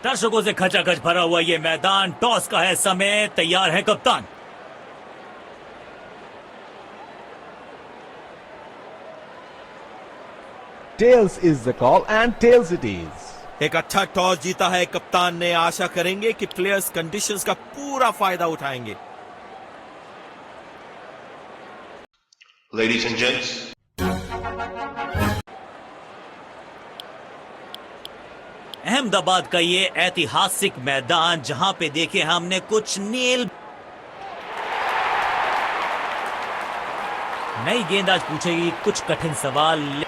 दर्शकों से खचाखच भरा हुआ ये मैदान, टॉस का है समय, तैयार है कप्तान। Tails is the call and tails it is. एक अच्छा टॉस जीता है कप्तान ने। आशा करेंगे कि प्लेयर्स कंडीशंस का पूरा फायदा उठाएंगे। Ladies and gents, अहमदाबाद का ये ऐतिहासिक मैदान, जहां पे देखे हमने कुछ नई गेंदबाज पूछेगी कुछ कठिन सवाल।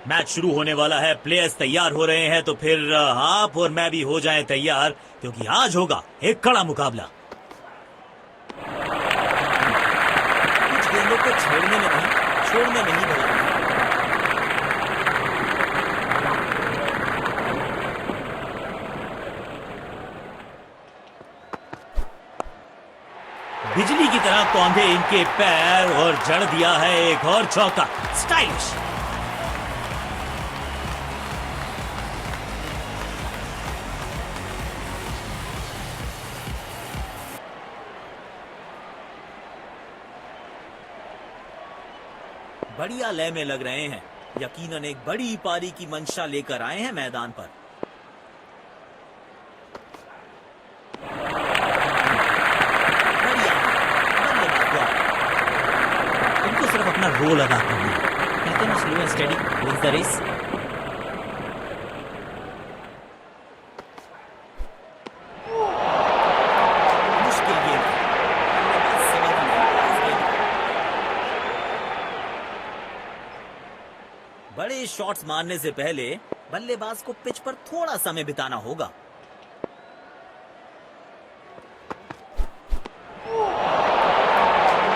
मैच शुरू होने वाला है, प्लेयर्स तैयार हो रहे हैं, तो फिर आप और मैं भी हो जाएं तैयार, क्योंकि आज होगा एक कड़ा मुकाबला। कुछ गेंदों को छेड़ने में नहीं, छोड़ने में ही भला है। बिजली की तरह कौंधे इनके पैर और जड़ दिया है एक और चौका। स्टाइलिश। बढ़िया लय में लग रहे हैं, यकीनन एक बड़ी पारी की मंशा लेकर आए हैं मैदान पर। इनको सिर्फ अपना रोल अदा करना है। कहते हैं slow and steady wins the race. मुश्किल गेम है। बड़े शॉट्स मारने से पहले बल्लेबाज को पिच पर थोड़ा समय बिताना होगा।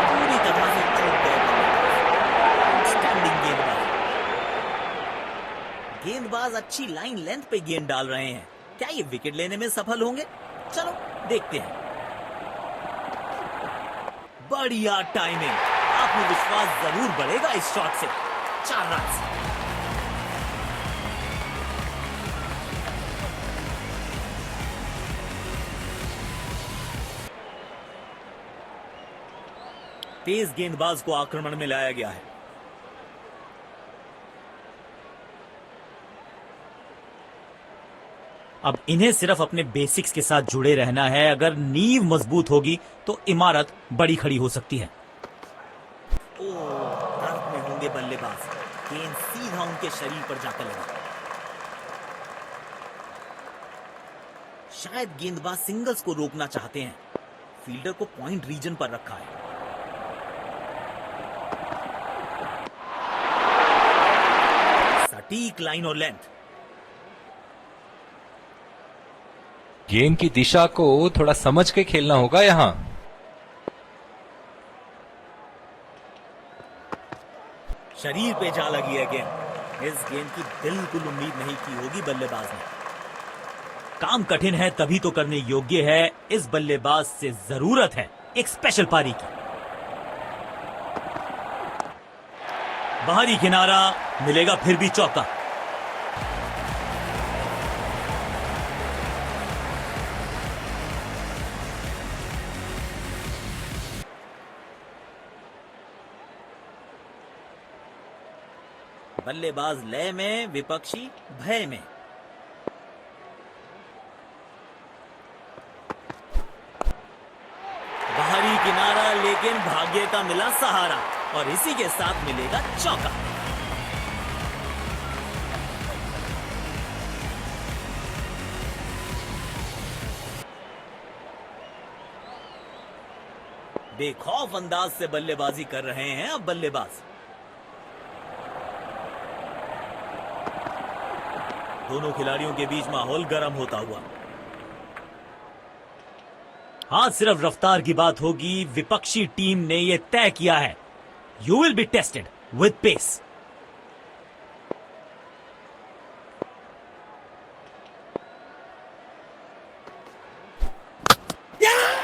पूरी तरह से चूक गए बल्लेबाज। स्टैंडिंग गेंदबाज। गेंदबाज अच्छी लाइन लेंथ पे गेंद डाल रहे हैं। क्या ये विकेट लेने में सफल होंगे? चलो देखते हैं। बढ़िया टाइमिंग। आत्मविश्वास जरूर बढ़ेगा इस शॉट से। 4 रन। तेज गेंदबाज को आक्रमण में लाया गया है। अब इन्हें सिर्फ अपने बेसिक्स के साथ जुड़े रहना है। अगर नींव मजबूत होगी तो इमारत बड़ी खड़ी हो सकती है। दर्द में होंगे बल्लेबाज। गेंद सीधा उनके शरीर पर जाकर लगा। शायद गेंदबाज सिंगल्स को रोकना चाहते हैं। फील्डर को पॉइंट रीजन पर रखा है। सटीक लाइन और लेंथ। गेंद की दिशा को थोड़ा समझ के खेलना होगा यहां। शरीर पे जा लगी है गेंद। इस गेंद की बिल्कुल उम्मीद नहीं की होगी बल्लेबाज ने। काम कठिन है तभी तो करने योग्य है। इस बल्लेबाज से जरूरत है एक स्पेशल पारी की। बाहरी किनारा मिलेगा, फिर भी चौका। बल्लेबाज लय में, विपक्षी भय में। बाहरी किनारा, लेकिन भाग्य का मिला सहारा और इसी के साथ मिलेगा चौका। बेखौफ अंदाज से बल्लेबाजी कर रहे हैं अब बल्लेबाज। दोनों खिलाड़ियों के बीच माहौल गर्म होता हुआ। आज सिर्फ रफ्तार की बात होगी। विपक्षी टीम ने यह तय किया है, you will be tested with pace.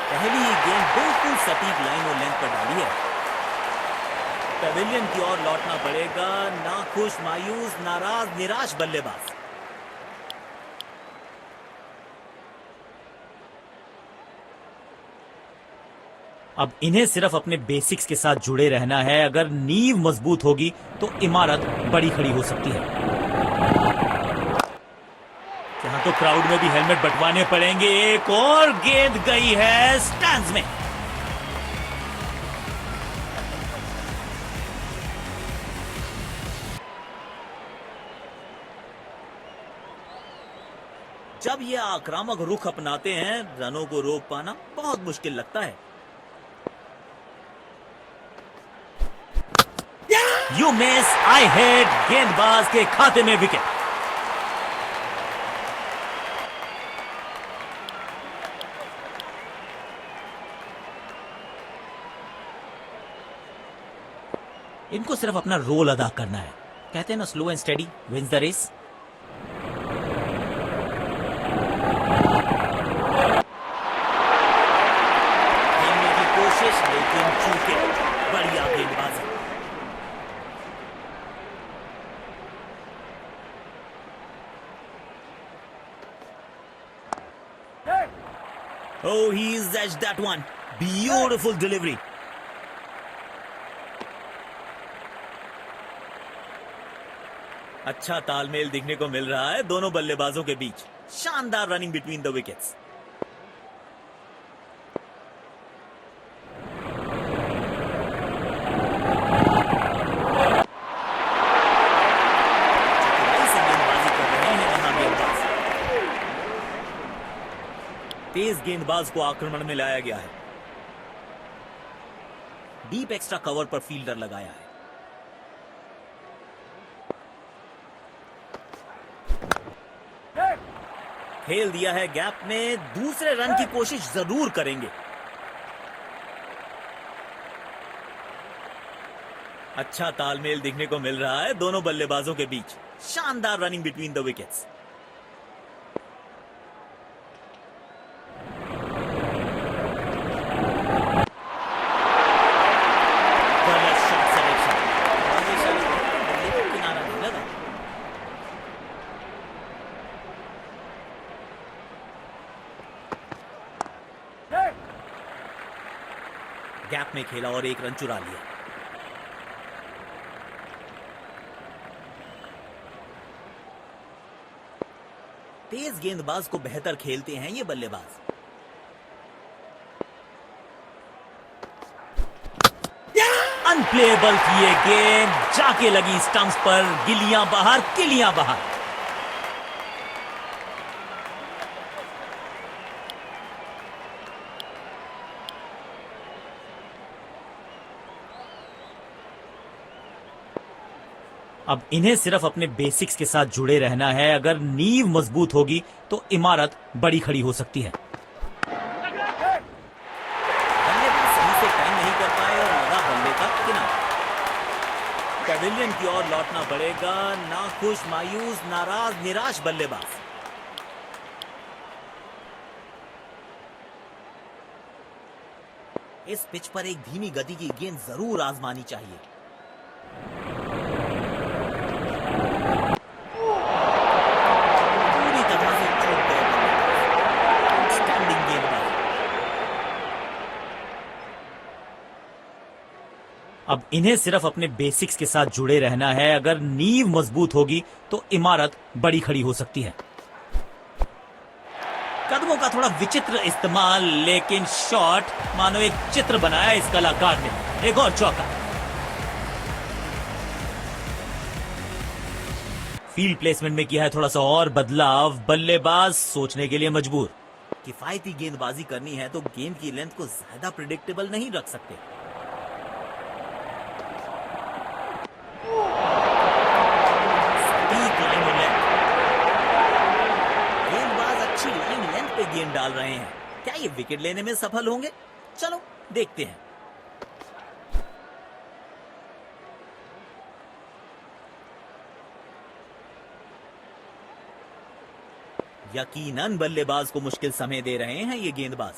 पहली गेंद बिल्कुल सटीक लाइन और लेंथ पर डाली है। पेविलियन की ओर लौटना पड़ेगा। नाखुश, मायूस, नाराज, निराश बल्लेबाज। अब इन्हें सिर्फ अपने बेसिक्स के साथ जुड़े रहना है। अगर नींव मजबूत होगी तो इमारत बड़ी खड़ी हो सकती है। यहां तो क्राउड में भी हेलमेट बंटवाने पड़ेंगे। एक और गेंद गई है स्टैंड्स में। जब ये आक्रामक रुख अपनाते हैं, रनों को रोक पाना बहुत मुश्किल लगता है। You miss, I hit. गेंदबाज के खाते में विकेट। इनको सिर्फ अपना रोल अदा करना है। कहते हैं ना, slow and steady wins the race. खेलने की कोशिश, लेकिन चूके। बढ़िया गेंदबाजी। Oh, he's edged that one. Beautiful delivery. अच्छा तालमेल दिखने को मिल रहा है दोनों बल्लेबाजों के बीच। शानदार रनिंग बिटवीन द विकेट्स। तेज गेंदबाज को आक्रमण में लाया गया है। डीप एक्स्ट्रा कवर पर फील्डर लगाया है। खेल दिया है गैप में। दूसरे रन की कोशिश जरूर करेंगे। अच्छा तालमेल दिखने को मिल रहा है दोनों बल्लेबाजों के बीच। शानदार running between the wickets. Gap में खेला और एक रन चुरा लिया। तेज गेंदबाज को बेहतर खेलते हैं ये बल्लेबाज। अनप्लेएबल थी ये गेंद। जाके लगी स्टंप्स पर। गिलियां बाहर, किलियां बाहर। अब इन्हें सिर्फ अपने बेसिक्स के साथ जुड़े रहना है। अगर नींव मजबूत होगी तो इमारत बड़ी खड़ी हो सकती है। बल्लेबाज सही से टाइम नहीं कर पाए और लगा बल्ले का किनारा। पेविलियन की ओर लौटना पड़ेगा। नाखुश, मायूस, नाराज, निराश बल्लेबाज। इस पिच पर एक धीमी गति की गेंद जरूर आजमानी चाहिए। अब इन्हें सिर्फ अपने बेसिक्स के साथ जुड़े रहना है। अगर नींव मजबूत होगी तो इमारत बड़ी खड़ी हो सकती है। कदमों का थोड़ा विचित्र इस्तेमाल, लेकिन शॉट मानो एक चित्र बनाया इस कलाकार ने। एक और चौका। फील्ड प्लेसमेंट में किया है थोड़ा सा और बदलाव। बल्लेबाज सोचने के लिए मजबूर। किफायती गेंदबाजी करनी है तो गेंद की लेंथ को ज्यादा प्रिडिक्टेबल नहीं रख सकते। गेंद डाल रहे हैं। क्या ये विकेट लेने में सफल होंगे? चलो देखते हैं। यकीनन बल्लेबाज को मुश्किल समय दे रहे हैं ये गेंदबाज।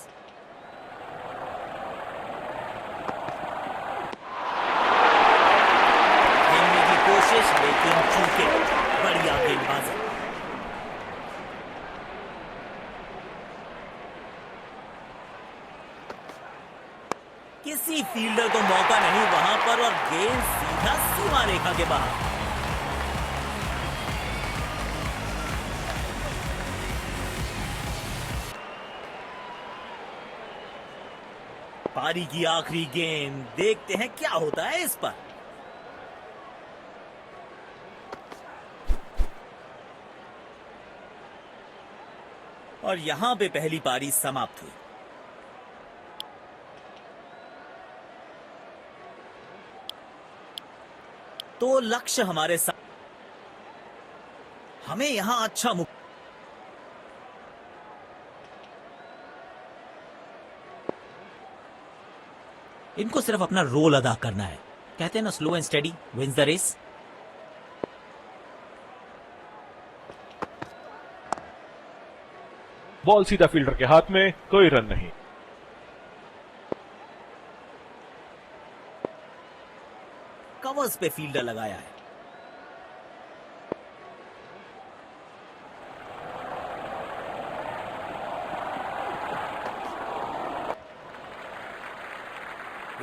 फील्डर को मौका नहीं वहां पर और गेंद सीधा सीमा रेखा के बाहर। पारी की आखिरी गेंद, देखते हैं क्या होता है इस पर। और यहां पे पहली पारी समाप्त हुई। तो लक्ष्य हमारे साथ, हमें यहां अच्छा इनको सिर्फ अपना रोल अदा करना है। कहते हैं ना, slow and steady wins the race. Ball सीधा फील्डर के हाथ में, कोई रन नहीं। कवर्स पे फील्डर लगाया है।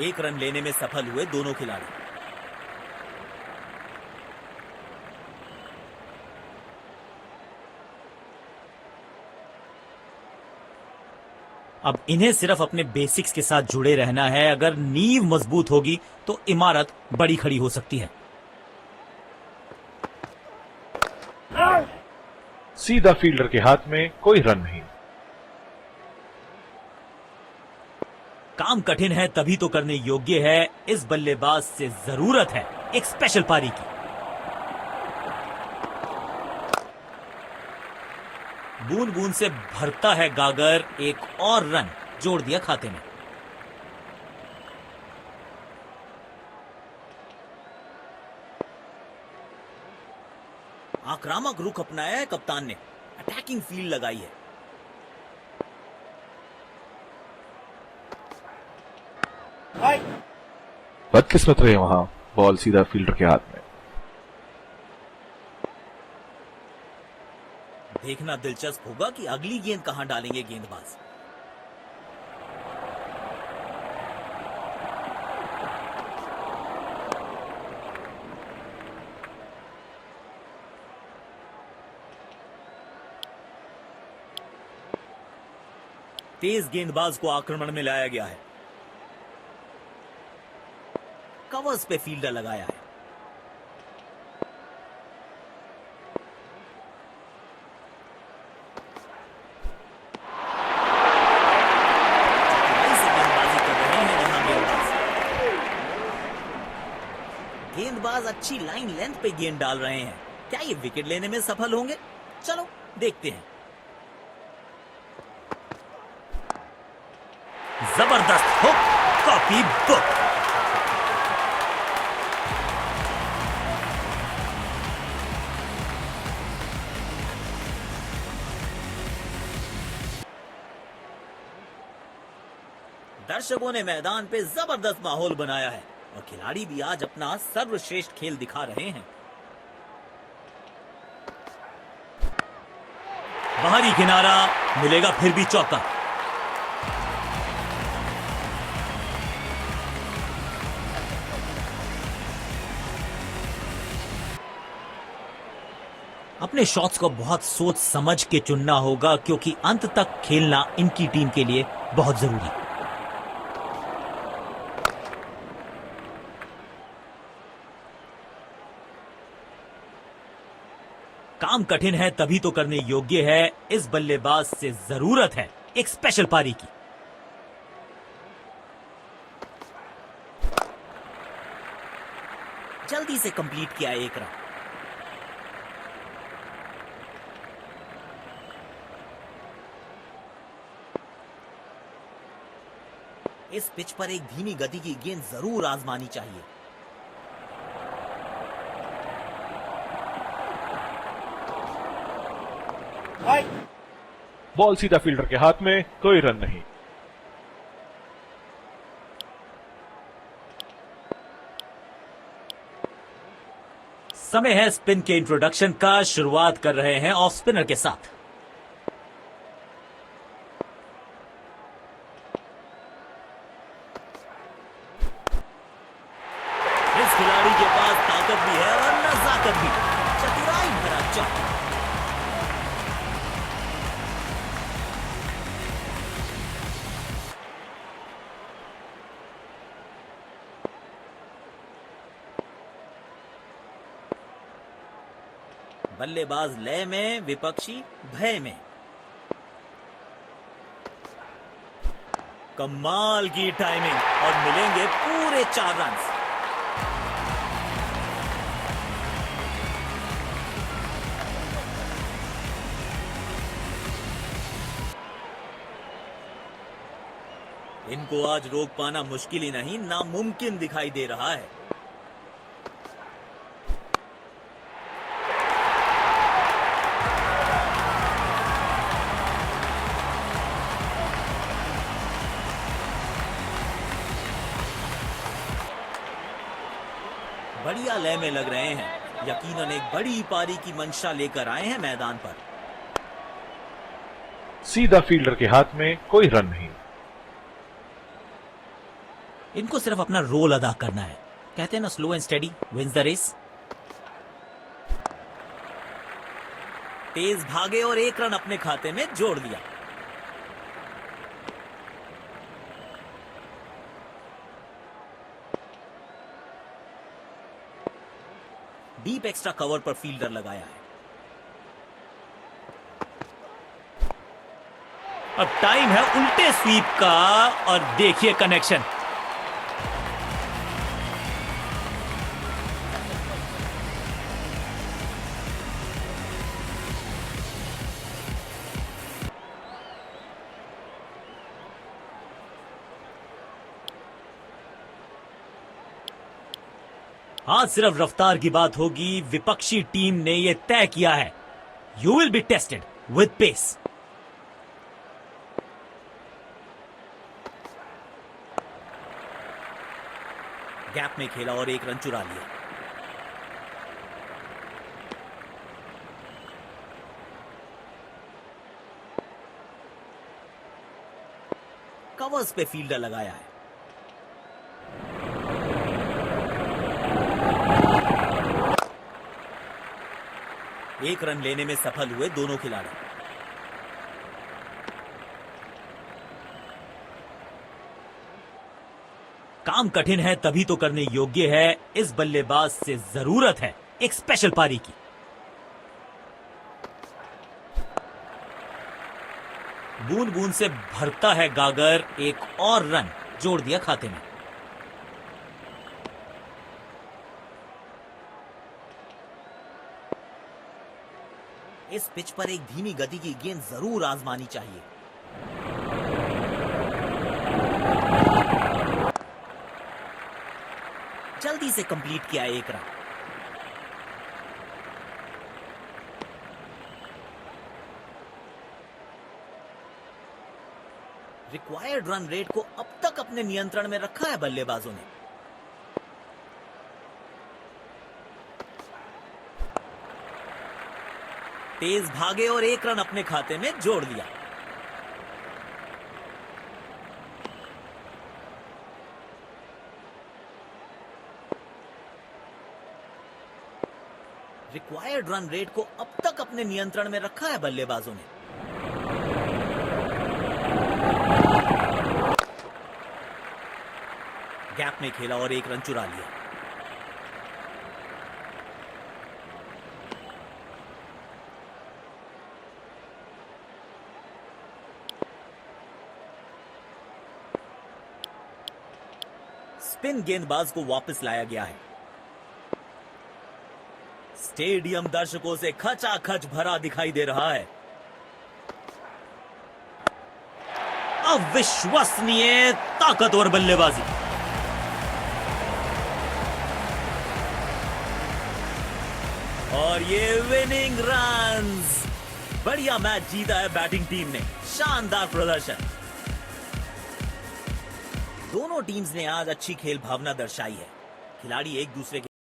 एक रन लेने में सफल हुए दोनों खिलाड़ी। अब इन्हें सिर्फ अपने बेसिक्स के साथ जुड़े रहना है। अगर नींव मजबूत होगी तो इमारत बड़ी खड़ी हो सकती है। सीधा फील्डर के हाथ में, कोई रन नहीं। काम कठिन है तभी तो करने योग्य है। इस बल्लेबाज से जरूरत है एक स्पेशल पारी की। बूंद बूंद से भरता है गागर, एक और रन जोड़ दिया खाते में। आक्रामक रुख अपनाया है कप्तान ने, अटैकिंग फील्ड लगाई है। बदकिस्मत रहे वहां, बॉल सीधा फील्डर के हाथ में। देखना दिलचस्प होगा कि अगली गेंद कहां डालेंगे गेंदबाज। तेज गेंदबाज को आक्रमण में लाया गया है। कवर्स पे फील्डर लगाया है। गेंदबाज अच्छी लाइन लेंथ पे गेंद डाल रहे हैं। क्या ये विकेट लेने में सफल होंगे? चलो देखते हैं। जबरदस्त हुक, कॉपी बुक। दर्शकों ने मैदान पे जबरदस्त माहौल बनाया है और खिलाड़ी भी आज अपना सर्वश्रेष्ठ खेल दिखा रहे हैं। बाहरी किनारा, मिलेगा फिर भी चौका। अपने शॉट्स को बहुत सोच समझ के चुनना होगा क्योंकि अंत तक खेलना इनकी टीम के लिए बहुत जरूरी है। काम कठिन है तभी तो करने योग्य है। इस बल्लेबाज से जरूरत है एक स्पेशल पारी की। जल्दी से कंप्लीट किया एक रन। इस पिच पर एक धीमी गति की गेंद जरूर आजमानी चाहिए। बॉल सीधा फील्डर के हाथ में, कोई रन नहीं। समय है स्पिन के इंट्रोडक्शन का। शुरुआत कर रहे हैं ऑफ स्पिनर के साथ। इस खिलाड़ी के पास ताकत भी है और नजाकत भी। चतुराई भरा चौका। बल्लेबाज लय में, विपक्षी भय में। कमाल की टाइमिंग और मिलेंगे पूरे 4 रन। इनको आज रोक पाना मुश्किल ही नहीं, नामुमकिन दिखाई दे रहा है। बढ़िया लय में लग रहे हैं। यकीनन एक बड़ी पारी की मंशा लेकर आए हैं मैदान पर। सीधा फील्डर के हाथ में, कोई रन नहीं। इनको सिर्फ अपना रोल अदा करना है। कहते हैं ना, slow and steady wins the race. तेज भागे और 1 रन अपने खाते में जोड़ दिया। डीप एक्स्ट्रा कवर पर फील्डर लगाया है। अब टाइम है उल्टे स्वीप का और देखिए कनेक्शन। आज सिर्फ रफ्तार की बात होगी। विपक्षी टीम ने यह तय किया है, you will be tested with pace. Gap में खेला और 1 रन चुरा लिया। कवर्स पे फील्डर लगाया है। एक रन लेने में सफल हुए दोनों खिलाड़ी। काम कठिन है तभी तो करने योग्य है। इस बल्लेबाज से जरूरत है एक स्पेशल पारी की। बूंद बूंद से भरता है गागर। 1 और रन जोड़ दिया खाते में। इस पिच पर एक धीमी गति की गेंद जरूर आजमानी चाहिए। जल्दी से कंप्लीट किया 1 रन। रिक्वायर्ड रन रेट को अब तक अपने नियंत्रण में रखा है बल्लेबाजों ने। तेज भागे और 1 रन अपने खाते में जोड़ दिया। रिक्वायर्ड रन रेट को अब तक अपने नियंत्रण में रखा है बल्लेबाजों ने। गैप में खेला और 1 रन चुरा लिया। स्पिन गेंदबाज को वापस लाया गया है। स्टेडियम दर्शकों से खचाखच भरा दिखाई दे रहा है। अविश्वसनीय ताकतवर बल्लेबाजी। और ये विनिंग रन्स। बढ़िया मैच जीता है बैटिंग टीम ने। शानदार प्रदर्शन। दोनों टीम्स ने आज अच्छी खेल भावना दर्शाई है। खिलाड़ी एक दूसरे के